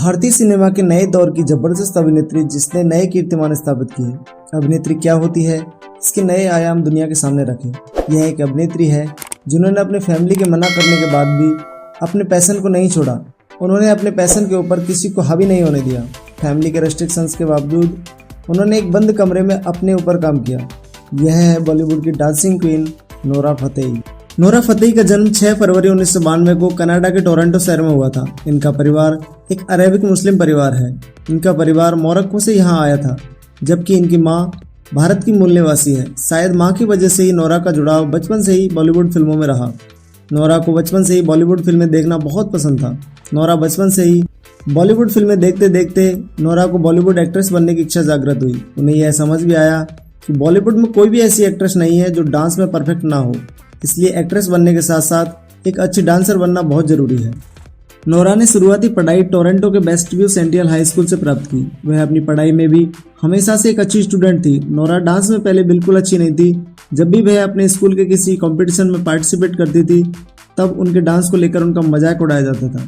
भारतीय सिनेमा के नए दौर की जबरदस्त अभिनेत्री जिसने नए कीर्तिमान स्थापित किए। अभिनेत्री क्या होती है, इसके नए आयाम दुनिया के सामने रखे। यह एक अभिनेत्री है जिन्होंने अपने फैमिली के मना करने के बाद भी अपने पैशन को नहीं छोड़ा। उन्होंने अपने पैशन के ऊपर किसी को हावी नहीं होने दिया। फैमिली के रेस्ट्रिक्शंस के बावजूद उन्होंने एक बंद कमरे में अपने ऊपर काम किया। यह है बॉलीवुड की dancing queen Nora Fatehi. Nora Fatehi का जन्म 6 फरवरी 1992 को कनाडा के टोरंटो शहर में हुआ था। इनका परिवार एक अरेबिक मुस्लिम परिवार है। इनका परिवार मोरक्को से यहाँ आया था, जबकि इनकी माँ भारत की मूल निवासी है। शायद माँ की वजह से ही नोरा का जुड़ाव बचपन से ही बॉलीवुड फिल्मों में रहा। नोरा को बचपन से ही बॉलीवुड फिल्में देखना बहुत पसंद था। नोरा बचपन से ही बॉलीवुड फिल्में देखते देखते नोरा को बॉलीवुड एक्ट्रेस बनने की इच्छा जागृत हुई। उन्हें यह समझ भी आया कि बॉलीवुड में कोई भी ऐसी एक्ट्रेस नहीं है जो डांस में परफेक्ट ना हो, इसलिए एक्ट्रेस बनने के साथ साथ एक अच्छी डांसर बनना बहुत जरूरी है। नोरा ने शुरुआती पढ़ाई टोरंटो के best view central high school से प्राप्त की। वह अपनी पढ़ाई में भी हमेशा से एक अच्छी स्टूडेंट थी। नोरा डांस में पहले बिल्कुल अच्छी नहीं थी। जब भी वह अपने स्कूल के किसी कंपटीशन में पार्टिसिपेट करती थी तब उनके डांस को लेकर उनका मजाक उड़ाया जाता था,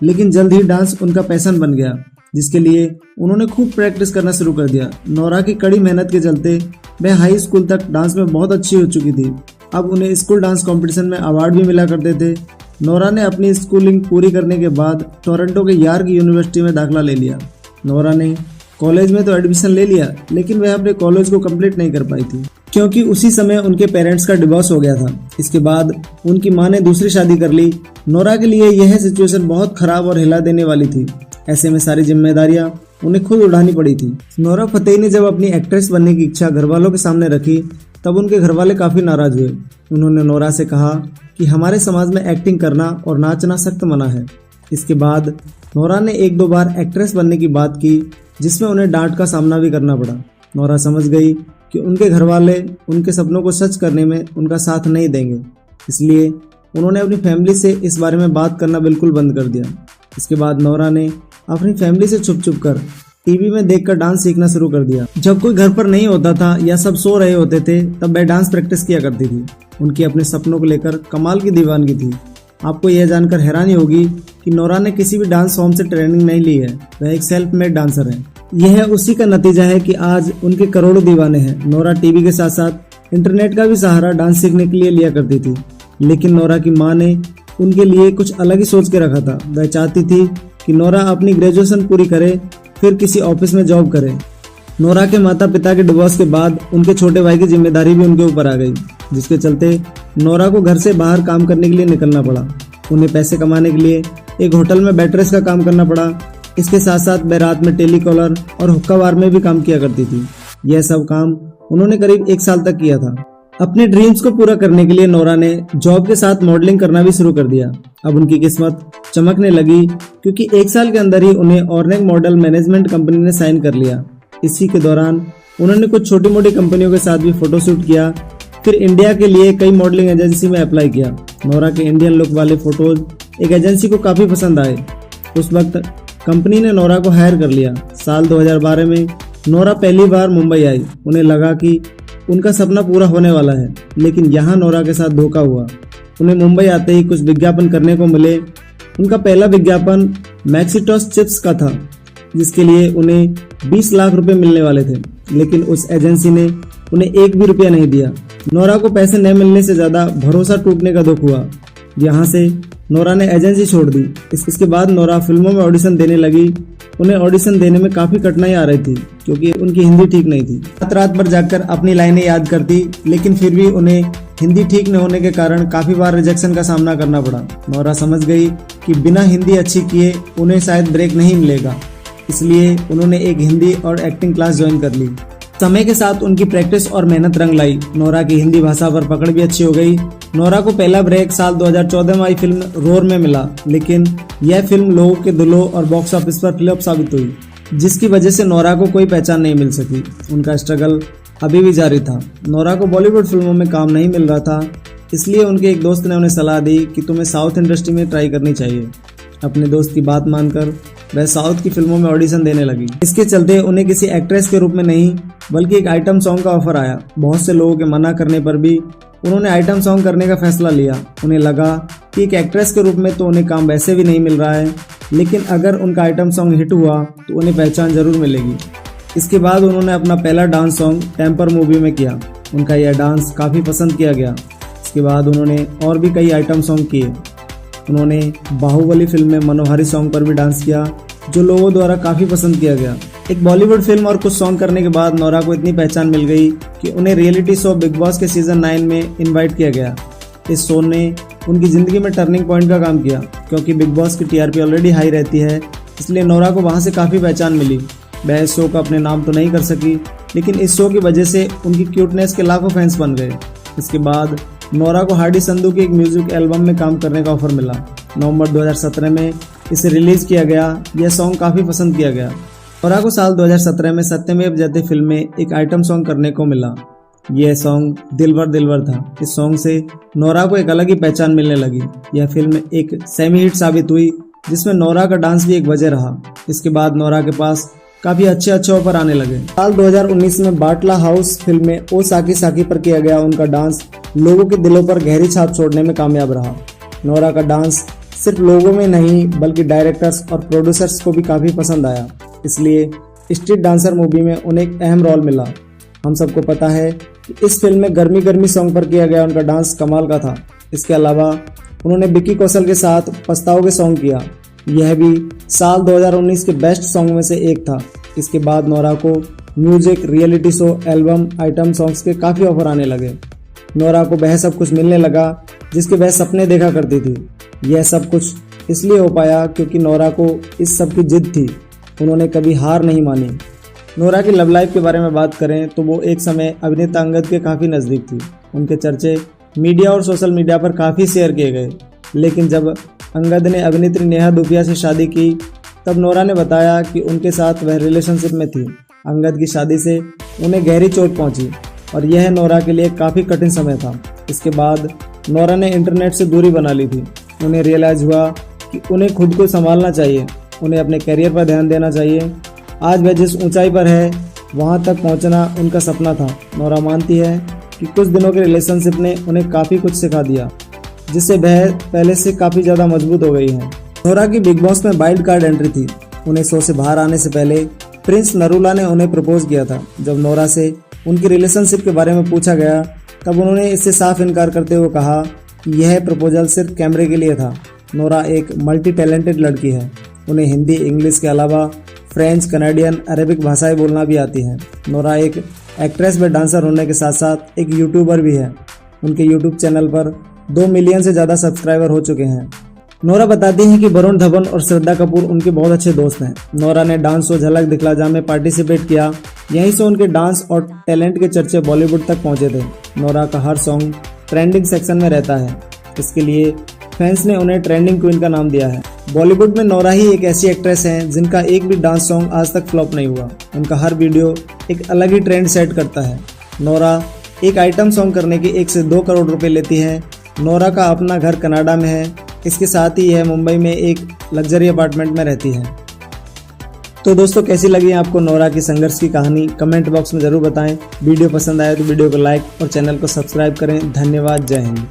लेकिन जल्द ही डांस उनका पैशन बन गया, जिसके लिए उन्होंने खूब प्रैक्टिस करना शुरू कर दिया। नोरा की कड़ी मेहनत के चलते वह हाई स्कूल तक डांस में बहुत अच्छी हो चुकी थी। अब उन्हें स्कूल डांस कंपटीशन में अवार्ड भी मिला करते थे। नोरा ने अपनी स्कूलिंग पूरी करने के बाद टोरंटो के यार्क यूनिवर्सिटी में दाखिला ले लिया। नोरा ने कॉलेज में तो एडमिशन ले लिया, लेकिन वह अपने कॉलेज को कंप्लीट नहीं कर पाई थी, क्योंकि उसी समय उनके पेरेंट्स का डिवोर्स हो गया था। इसके बाद उनकी मां ने दूसरी शादी कर ली। नोरा के लिए यह सिचुएशन बहुत खराब और हिला देने वाली थी। ऐसे में सारी जिम्मेदारियां उन्हें खुद उठानी पड़ी थी। नोरा फतेही ने जब अपनी एक्ट्रेस बनने की इच्छा घर वालों के सामने रखी तब उनके घर वाले काफ़ी नाराज हुए। उन्होंने नोरा से कहा कि हमारे समाज में एक्टिंग करना और नाचना सख्त मना है। इसके बाद नोरा ने 1-2 बार एक्ट्रेस बनने की बात की, जिसमें उन्हें डांट का सामना भी करना पड़ा। नोरा समझ गई कि उनके घर वाले उनके सपनों को सच करने में उनका साथ नहीं देंगे, इसलिए उन्होंने अपनी फैमिली से इस बारे में बात करना बिल्कुल बंद कर दिया। इसके बाद नोरा ने अपनी फैमिली से छुप कर टीवी में देखकर डांस सीखना शुरू कर दिया। जब कोई घर पर नहीं होता था या सब सो रहे होते थे तब वह डांस प्रैक्टिस किया करती थी। उनकी अपने सपनों को लेकर कमाल की दीवानगी थी। आपको यह जानकर हैरानी होगी कि नोरा ने किसी भी डांस फॉर्म से ट्रेनिंग नहीं ली है। वह एक सेल्फ मेड डांसर है। यह उसी का नतीजा है कि आज उनके करोड़ों दीवाने हैं। नोरा टीवी के साथ साथ इंटरनेट का भी सहारा डांस सीखने के लिए लिया करती थी, लेकिन नोरा की माँ ने उनके लिए कुछ अलग ही सोच के रखा था। वह चाहती थी कि नोरा अपनी ग्रेजुएशन पूरी करे, फिर किसी ऑफिस में जॉब करे। नोरा के माता पिता के डिवोर्स के बाद उनके छोटे भाई की जिम्मेदारी भी उनके ऊपर आ गई, जिसके चलते नोरा को घर से बाहर काम करने के लिए निकलना पड़ा। उन्हें पैसे कमाने के लिए एक होटल में वेट्रेस का काम करना पड़ा। इसके साथ साथ वह रात में टेलीकॉलर और हुक्का बार में भी काम किया करती थी। यह सब काम उन्होंने करीब 1 साल तक किया था। अपने ड्रीम्स को पूरा करने के लिए नोरा ने जॉब के साथ मॉडलिंग करना भी शुरू कर दिया। अब उनकी किस्मत चमकने लगी, क्योंकि 1 साल के अंदर ही उन्हें ऑर्नेक मॉडल मैनेजमेंट कंपनी ने साइन कर लिया। इसी के दौरान उन्होंने कुछ छोटी मोटी कंपनियों के साथ भी फोटोशूट किया। फिर इंडिया के लिए कई मॉडलिंग एजेंसी में अप्लाई किया। नोरा के इंडियन लुक वाले फोटोज एक एजेंसी को काफ़ी पसंद आए। उस वक्त कंपनी ने नोरा को हायर कर लिया। साल 2012 में नोरा पहली बार मुंबई आई। उन्हें लगा कि उनका सपना पूरा होने वाला है, लेकिन यहाँ नोरा के साथ धोखा हुआ। उन्हें मुंबई आते ही कुछ विज्ञापन करने को मिले। उनका पहला विज्ञापन मैक्सिटॉस चिप्स का था, जिसके लिए उन्हें 20 लाख रुपए मिलने वाले थे, लेकिन उस एजेंसी ने उन्हें 1 भी रुपया नहीं दिया। नोरा को पैसे न मिलने से ज़्यादा भरोसा टूटने का दुख हुआ। यहाँ से नोरा ने एजेंसी छोड़ दी। इसके बाद नोरा फिल्मों में ऑडिशन देने लगी। उन्हें ऑडिशन देने में काफ़ी कठिनाई आ रही थी, क्योंकि उनकी हिंदी ठीक नहीं थी। रात भर जागकर अपनी लाइनें याद करती, लेकिन फिर भी उन्हें हिंदी ठीक न होने के कारण काफ़ी बार रिजेक्शन का सामना करना पड़ा। नोरा समझ गई कि बिना हिंदी अच्छी किए उन्हें शायद ब्रेक नहीं मिलेगा, इसलिए उन्होंने एक हिंदी और एक्टिंग क्लास ज्वाइन कर ली। समय के साथ उनकी प्रैक्टिस और मेहनत रंग लाई। नोरा की हिंदी भाषा पर पकड़ भी अच्छी हो गई। नोरा को पहला ब्रेक साल 2014 में आई फिल्म रोर में मिला, लेकिन यह फिल्म लोगों के दिलों और बॉक्स ऑफिस पर फ्लॉप साबित हुई, जिसकी वजह से नोरा को कोई पहचान नहीं मिल सकी। उनका स्ट्रगल अभी भी जारी था। नोरा को बॉलीवुड फिल्मों में काम नहीं मिल रहा था, इसलिए उनके एक दोस्त ने उन्हें सलाह दी कि तुम्हें साउथ इंडस्ट्री में ट्राई करनी चाहिए। अपने दोस्त की बात मानकर वह साउथ की फिल्मों में ऑडिशन देने लगी। इसके चलते उन्हें किसी एक्ट्रेस के रूप में नहीं, बल्कि एक आइटम सॉन्ग का ऑफर आया। बहुत से लोगों के मना करने पर भी उन्होंने आइटम सॉन्ग करने का फैसला लिया। उन्हें लगा कि एक एक्ट्रेस के रूप में तो उन्हें काम वैसे भी नहीं मिल रहा है, लेकिन अगर उनका आइटम सॉन्ग हिट हुआ तो उन्हें पहचान जरूर मिलेगी। इसके बाद उन्होंने अपना पहला डांस सॉन्ग टेम्पर मूवी में किया। उनका यह डांस काफ़ी पसंद किया गया। इसके बाद उन्होंने और भी कई आइटम सॉन्ग किए। उन्होंने बाहुबली फिल्म में मनोहारी सॉन्ग पर भी डांस किया, जो लोगों द्वारा काफ़ी पसंद किया गया। एक बॉलीवुड फिल्म और कुछ सॉन्ग करने के बाद नोरा को इतनी पहचान मिल गई कि उन्हें रियलिटी शो बिग बॉस के सीजन 9 में इनवाइट किया गया। इस शो ने उनकी ज़िंदगी में टर्निंग पॉइंट का काम किया, क्योंकि बिग बॉस की टीआरपी ऑलरेडी हाई रहती है, इसलिए नोरा को वहाँ से काफ़ी पहचान मिली। वह इस शो का अपने नाम तो नहीं कर सकी, लेकिन इस शो की वजह से उनकी क्यूटनेस के लाखों फैंस बन गए। इसके बाद नोरा को हार्डी संधू की एक म्यूजिक एल्बम में काम करने का ऑफर मिला। नवंबर 2017 में इसे रिलीज किया गया। यह सॉन्ग काफ़ी पसंद किया गया। नोरा को साल 2017 में सत्यमेव जयते फिल्म में एक आइटम सॉन्ग करने को मिला। यह सॉन्ग दिलबर दिलबर था। इस सॉन्ग से नोरा को एक अलग ही पहचान मिलने लगी। यह फिल्म एक सेमी हिट साबित हुई, जिसमें नोरा का डांस भी एक वजह रहा। इसके बाद नोरा के पास काफ़ी अच्छे ऑफर आने लगे। साल 2019 में बाटला हाउस फिल्म में ओ साकी साकी पर किया गया उनका डांस लोगों के दिलों पर गहरी छाप छोड़ने में कामयाब रहा। नोरा का डांस सिर्फ लोगों में नहीं, बल्कि डायरेक्टर्स और प्रोड्यूसर्स को भी काफ़ी पसंद आया। इसलिए स्ट्रीट डांसर मूवी में उन्हें एक अहम रोल मिला। हम सबको पता है कि इस फिल्म में गर्मी गर्मी सॉन्ग पर किया गया उनका डांस कमाल का था। इसके अलावा उन्होंने विक्की कौशल के साथ पछताओगे सॉन्ग किया। यह भी साल 2019 के बेस्ट सॉन्ग में से एक था। इसके बाद नोरा को music, reality show, album, item songs के काफ़ी ऑफर आने लगे। नोरा को वह सब कुछ मिलने लगा जिसके वह सपने देखा करती थी। यह सब कुछ इसलिए हो पाया क्योंकि नोरा को इस सब की जिद थी। उन्होंने कभी हार नहीं मानी। नोरा की लव लाइफ के बारे में बात करें तो वो एक समय अभिनेता अंगद के काफ़ी नज़दीक थी। उनके चर्चे मीडिया और सोशल मीडिया पर काफ़ी शेयर किए गए। लेकिन जब अंगद ने अभिनेत्री नेहा धूपिया से शादी की, तब नोरा ने बताया कि उनके साथ वह रिलेशनशिप में थी। अंगद की शादी से उन्हें गहरी चोट पहुंची और यह नोरा के लिए काफ़ी कठिन समय था। इसके बाद नोरा ने इंटरनेट से दूरी बना ली थी। उन्हें रियलाइज़ हुआ कि उन्हें खुद को संभालना चाहिए, उन्हें अपने करियर पर ध्यान देना चाहिए। आज वह जिस ऊंचाई पर है, वहां तक पहुंचना उनका सपना था। नोरा मानती है कि कुछ दिनों के रिलेशनशिप ने उन्हें काफ़ी कुछ सिखा दिया, जिससे वह पहले से काफ़ी ज़्यादा मजबूत हो गई है। नोरा की बिग बॉस में वाइल्ड कार्ड एंट्री थी। उन्हें शो से बाहर आने से पहले प्रिंस नरूला ने उन्हें प्रपोज किया था। जब नोरा से उनकी रिलेशनशिप के बारे में पूछा गया, तब उन्होंने इससे साफ इनकार करते हुए कहा कि यह प्रपोजल सिर्फ कैमरे के लिए था। नोरा एक मल्टी टैलेंटेड लड़की है। उन्हें हिंदी, इंग्लिश के अलावा फ्रेंच, कनाडियन, अरेबिक भाषाएं बोलना भी आती हैं। नोरा एक एक्ट्रेस व डांसर होने के साथ साथ एक यूट्यूबर भी है। उनके यूट्यूब चैनल पर 2 मिलियन से ज़्यादा सब्सक्राइबर हो चुके हैं। नोरा बताती हैं कि वरुण धवन और श्रद्धा कपूर उनके बहुत अच्छे दोस्त हैं। नोरा ने डांस शो झलक दिखला जा में पार्टिसिपेट किया। यहीं से उनके डांस और टैलेंट के चर्चे बॉलीवुड तक पहुंचे थे। नोरा का हर सॉन्ग ट्रेंडिंग सेक्शन में रहता है। इसके लिए फैंस ने उन्हें ट्रेंडिंग क्वीन का नाम दिया है। बॉलीवुड में नोरा ही एक ऐसी एक्ट्रेस हैं जिनका एक भी डांस सॉन्ग आज तक फ्लॉप नहीं हुआ। उनका हर वीडियो एक अलग ही ट्रेंड सेट करता है। नोरा एक आइटम सॉन्ग करने के 1 से 2 करोड़ रुपए लेती है। नोरा का अपना घर कनाडा में है। इसके साथ ही यह मुंबई में एक लग्जरी अपार्टमेंट में रहती है। तो दोस्तों, कैसी लगी आपको नोरा की संघर्ष की कहानी? कमेंट बॉक्स में ज़रूर बताएं। वीडियो पसंद आए तो वीडियो को लाइक और चैनल को सब्सक्राइब करें। धन्यवाद। जय हिंद।